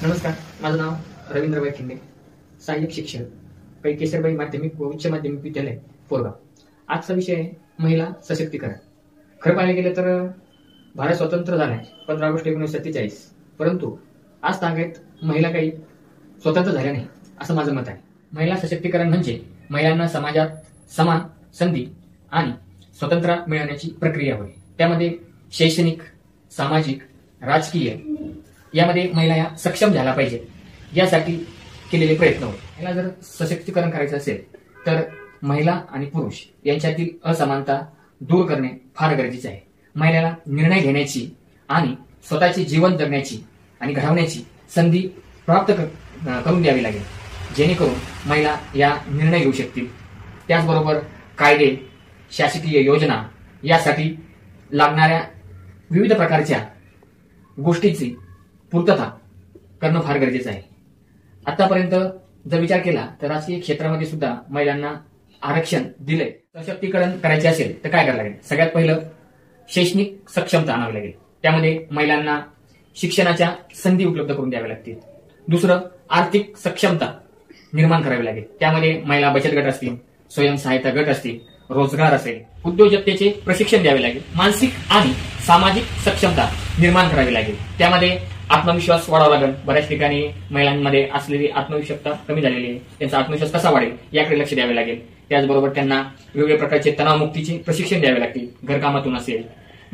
नमस्कार, माझं नाव रवींद्रभाई खिंडे, सहाय्यक शिक्षक, पै केसरबाई माध्यमिक व उच्च माध्यमिक विद्यालय, पोरगाव. आजचा विषय आहे महिला सशक्तीकरण. खरं पाहायला गेलं तर भारत स्वतंत्र झालाय 15 ऑगस्ट 1947, परंतु आज तागेत महिला काही स्वतंत्र झाल्या नाही असं माझं मत आहे. महिला सशक्तीकरण म्हणजे महिलांना समाजात समान संधी आणि स्वतंत्र मिळवण्याची प्रक्रिया होय. त्यामध्ये शैक्षणिक, सामाजिक, राजकीय यामध्ये महिला या सक्षम झाला पाहिजे यासाठी केलेले प्रयत्न होते. महिला जर सशक्तीकरण करायचं असेल तर महिला आणि पुरुष यांच्यातील असमानता दूर करणे फार गरजेचे आहे. महिलाला निर्णय घेण्याची आणि स्वतःचे जीवन जगण्याची आणि घडवण्याची संधी प्राप्त करून द्यावी लागेल, जेणेकरून महिला या निर्णय घेऊ शकतील. त्याचबरोबर कायदे, शासकीय योजना यासाठी लागणाऱ्या विविध प्रकारच्या गोष्टीची पूर्तता करणं फार गरजेचं आहे. आतापर्यंत जर विचार केला तर राजकीय क्षेत्रामध्ये सुद्धा महिलांना आरक्षण दिलंय. सशक्तीकरण करायचे असेल तर काय करायला लागेल? सगळ्यात पहिलं शैक्षणिक सक्षमता आणावी लागेल. त्यामध्ये महिलांना शिक्षणाच्या संधी उपलब्ध करून द्याव्या लागतील. दुसरं, आर्थिक सक्षमता निर्माण करावी लागेल. त्यामध्ये महिला बचत गट असतील, स्वयंसहायता गट असतील, रोजगार असेल, उद्योजकतेचे प्रशिक्षण द्यावे लागेल. मानसिक आणि सामाजिक सक्षमता निर्माण करावी लागेल. त्यामध्ये आत्मविश्वास वाढावा लागेल. बऱ्याच ठिकाणी महिलांमध्ये असलेली आत्मविश्वासता कमी झालेली आहे. त्यांचा आत्मविश्वास कसा वाढेल याकडे लक्ष द्यावे लागेल. त्याचबरोबर त्यांना वेगवेगळ्या प्रकारचे तणावमुक्तीचे प्रशिक्षण द्यावे लागतील. घरकामातून असेल,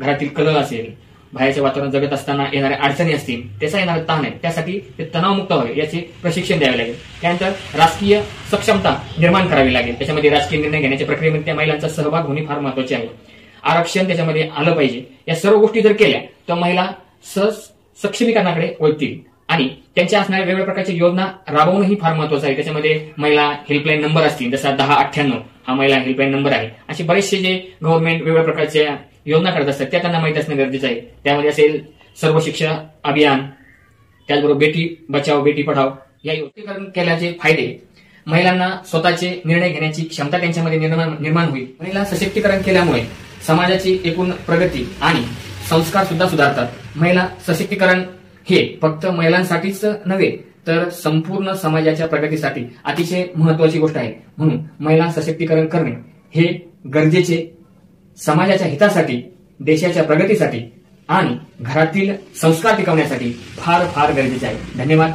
घरातील कलह असेल, बाहेरच्या वातावरण जगत असताना येणाऱ्या अडचणी असतील, त्याचा येणारा ताण आहे, त्यासाठी ते तणावमुक्त व्हावे याचे प्रशिक्षण द्यावे लागेल. त्यानंतर राजकीय सक्षमता निर्माण करावी लागेल. त्याच्यामध्ये राजकीय निर्णय घेण्याच्या प्रक्रियेमध्ये त्या महिलांचा सहभाग होणे फार महत्वाचे आहे. आरक्षण त्याच्यामध्ये आलं पाहिजे. या सर्व गोष्टी जर केल्या तर महिला सक्षमीकरणाकडे वळतील आणि त्यांच्या असणाऱ्या वेगवेगळ्या प्रकारच्या योजना राबवणंही फार महत्वाचं आहे. त्याच्यामध्ये महिला हेल्पलाईन नंबर असतील, जसा 1098 हा महिला हेल्पलाईन नंबर आहे. असे बरेचसे जे गव्हर्नमेंट वेगवेगळ्या प्रकारच्या योजना करत असतात त्या त्यांना माहिती असणं गरजेचं आहे. त्यामध्ये असेल सर्व शिक्षा अभियान, त्याचबरोबर बेटी बचाव बेटी पढाव या सशक्तीकरण केल्याचे फायदे महिलांना स्वतःचे निर्णय घेण्याची क्षमता त्यांच्यामध्ये निर्माण होईल. महिला सशक्तीकरण केल्यामुळे समाजाची एकूण प्रगती आणि संस्कार सुद्धा सुधारतात. महिला सशक्तीकरण हे फक्त महिलांसाठीच नव्हे तर संपूर्ण समाजाच्या प्रगतीसाठी अतिशय महत्वाची गोष्ट आहे. म्हणून महिला सशक्तीकरण करणे हे गरजेचे समाजाच्या हितासाठी, देशाच्या प्रगतीसाठी आणि घरातील संस्कार टिकवण्यासाठी फार फार गरजेचे आहे. धन्यवाद.